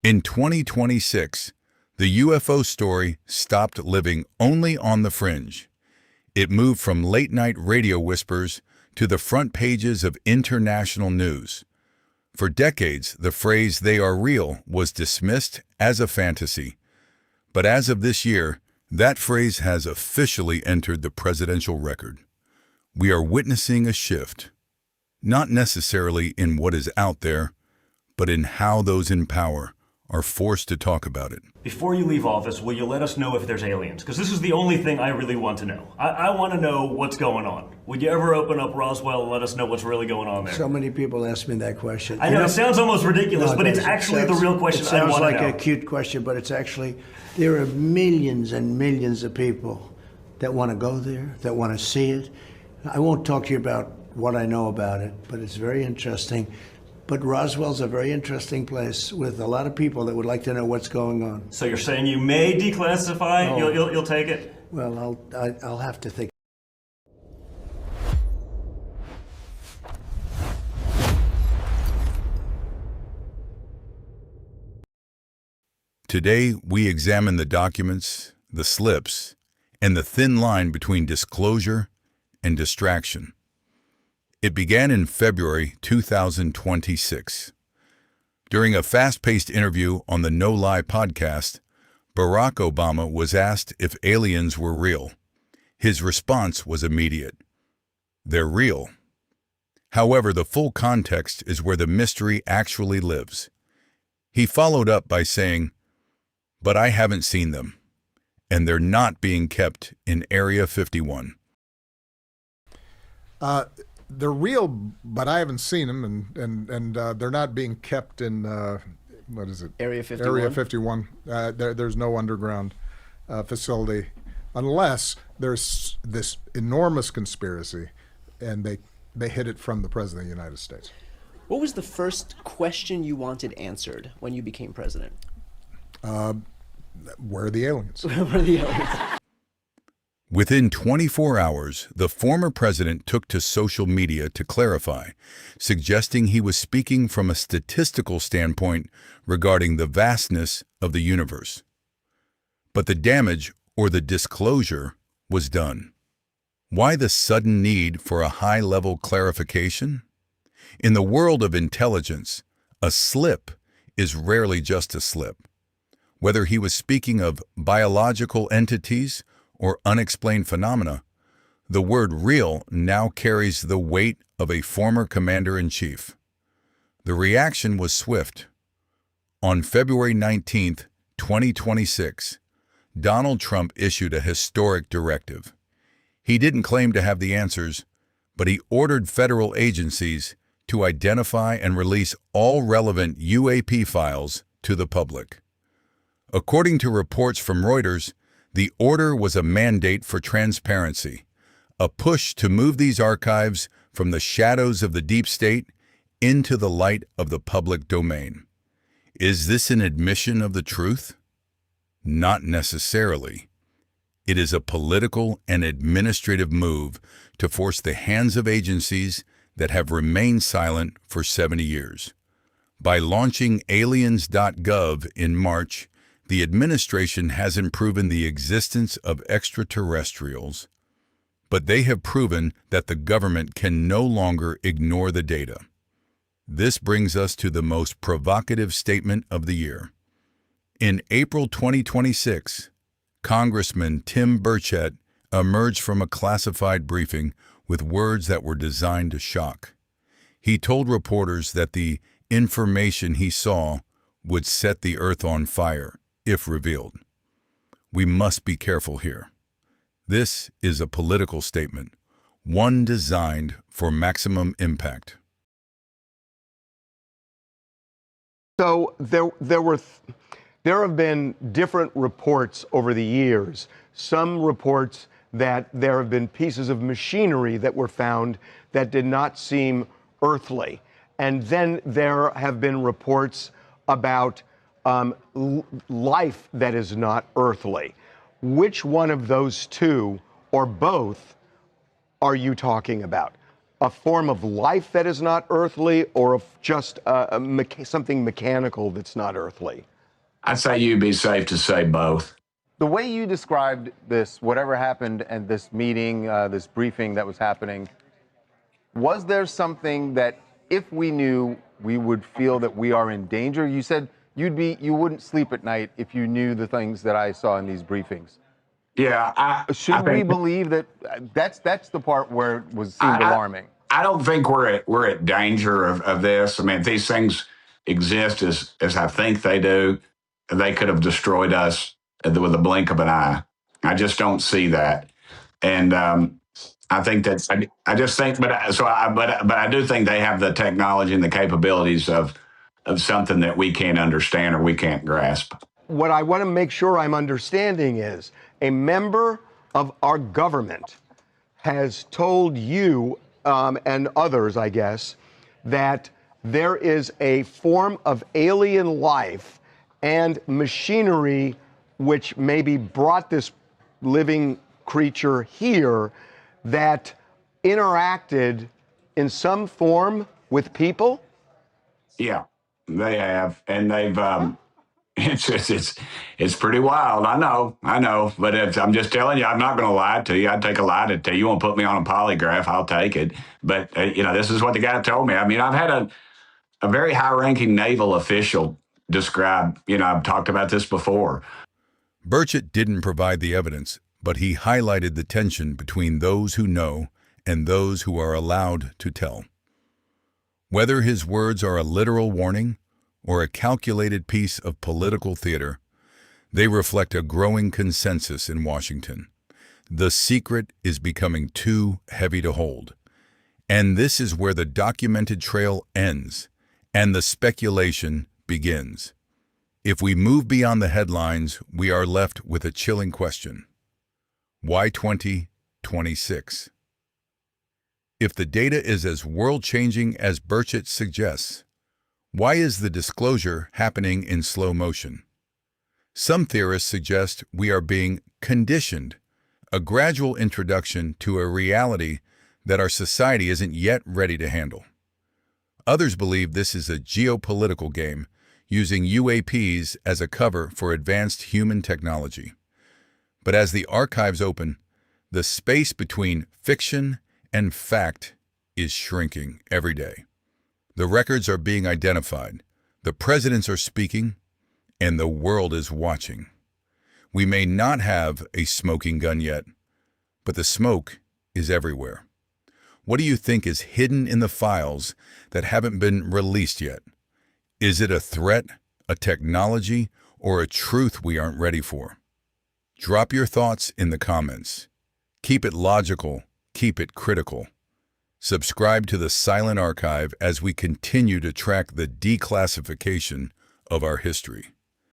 In 2026, the UFO story stopped living only on the fringe. It moved from late-night radio whispers to the front pages of international news. For decades, the phrase "they are real" was dismissed as a fantasy. But as of this year, that phrase has officially entered the presidential record. We are witnessing a shift, not necessarily in what is out there, but in how those in power are forced to talk about it. Before you leave office, will you let us know if there's aliens? Because this is the only thing I really want to know. I want to know what's going on. Would you ever open up Roswell and let us know what's really going on there? So many people ask me that question. I know, it sounds almost ridiculous, but it's actually the real question I want to know. It sounds like a cute question, but it's actually, there are millions and millions of people that want to go there, that want to see it. I won't talk to you about what I know about it, but it's very interesting. But Roswell's a very interesting place with a lot of people that would like to know what's going on. So you're saying you may declassify? Oh. You'll take it? Well, I'll have to think. Today, we examine the documents, the slips, and the thin line between disclosure and distraction. It began in February 2026. During a fast-paced interview on the No Lie podcast, Barack Obama was asked if aliens were real. His response was immediate. They're real. However, the full context is where the mystery actually lives. He followed up by saying, "But I haven't seen them, and they're not being kept in Area 51. They're real, but I haven't seen them, and they're not being kept in, what is it? Area 51? Area 51. There's no underground facility unless there's this enormous conspiracy and they hid it from the President of the United States. What was the first question you wanted answered when you became president? Where are the aliens? Where are the aliens? Within 24 hours, the former president took to social media to clarify, suggesting he was speaking from a statistical standpoint regarding the vastness of the universe. But the damage, or the disclosure, was done. Why the sudden need for a high-level clarification? In the world of intelligence, a slip is rarely just a slip. Whether he was speaking of biological entities or unexplained phenomena, the word real now carries the weight of a former commander-in-chief. The reaction was swift. On February 19, 2026, Donald Trump issued a historic directive. He didn't claim to have the answers, but he ordered federal agencies to identify and release all relevant UAP files to the public. According to reports from Reuters, the order was a mandate for transparency, a push to move these archives from the shadows of the deep state into the light of the public domain. Is this an admission of the truth? Not necessarily. It is a political and administrative move to force the hands of agencies that have remained silent for 70 years. By launching aliens.gov in March, the administration hasn't proven the existence of extraterrestrials, but they have proven that the government can no longer ignore the data. This brings us to the most provocative statement of the year. In April 2026, Congressman Tim Burchett emerged from a classified briefing with words that were designed to shock. He told reporters that the information he saw would set the earth on fire if revealed. We must be careful here. This is a political statement, one designed for maximum impact. So there have been different reports over the years. Some reports that there have been pieces of machinery that were found that did not seem earthly. And then there have been reports about life that is not earthly. Which one of those two, or both, are you talking about? a form of life that is not earthly, or just something mechanical that's not earthly? I'd say you'd be safe to say both. The way you described this, whatever happened at this meeting, this briefing that was happening, was there something that if we knew, we would feel that we are in danger? You said you wouldn't sleep at night if you knew the things that I saw in these briefings. Yeah, Should we believe that that's the part where it seemed alarming? I don't think we're at danger of this. I mean, if these things exist as I think they do, they could have destroyed us with a blink of an eye. I just don't see that, and I think that's. I just think, but I do think they have the technology and the capabilities of something that we can't understand or we can't grasp. What I want to make sure I'm understanding is a member of our government has told you and others, I guess, that there is a form of alien life and machinery which maybe brought this living creature here that interacted in some form with people? Yeah, they have, and they've. It's pretty wild. I know. But I'm just telling you, I'm not going to lie to you. I'd take a lie to tell you. You want to put me on a polygraph, I'll take it. But this is what the guy told me. I mean, I've had a very high-ranking naval official describe. I've talked about this before. Burchett didn't provide the evidence, but he highlighted the tension between those who know and those who are allowed to tell. Whether his words are a literal warning or a calculated piece of political theater, they reflect a growing consensus in Washington. The secret is becoming too heavy to hold. And this is where the documented trail ends and the speculation begins. If we move beyond the headlines, we are left with a chilling question. Why 2026? If the data is as world-changing as Burchett suggests, why is the disclosure happening in slow motion? Some theorists suggest we are being conditioned, a gradual introduction to a reality that our society isn't yet ready to handle. Others believe this is a geopolitical game, using UAPs as a cover for advanced human technology. But as the archives open, the space between fiction and fact is shrinking every day. The records are being identified, the presidents are speaking, and the world is watching. We may not have a smoking gun yet, but the smoke is everywhere. What do you think is hidden in the files that haven't been released yet? Is it a threat, a technology, or a truth we aren't ready for? Drop your thoughts in the comments. Keep it logical, keep it critical. Subscribe to the Silent Archive as we continue to track the declassification of our history.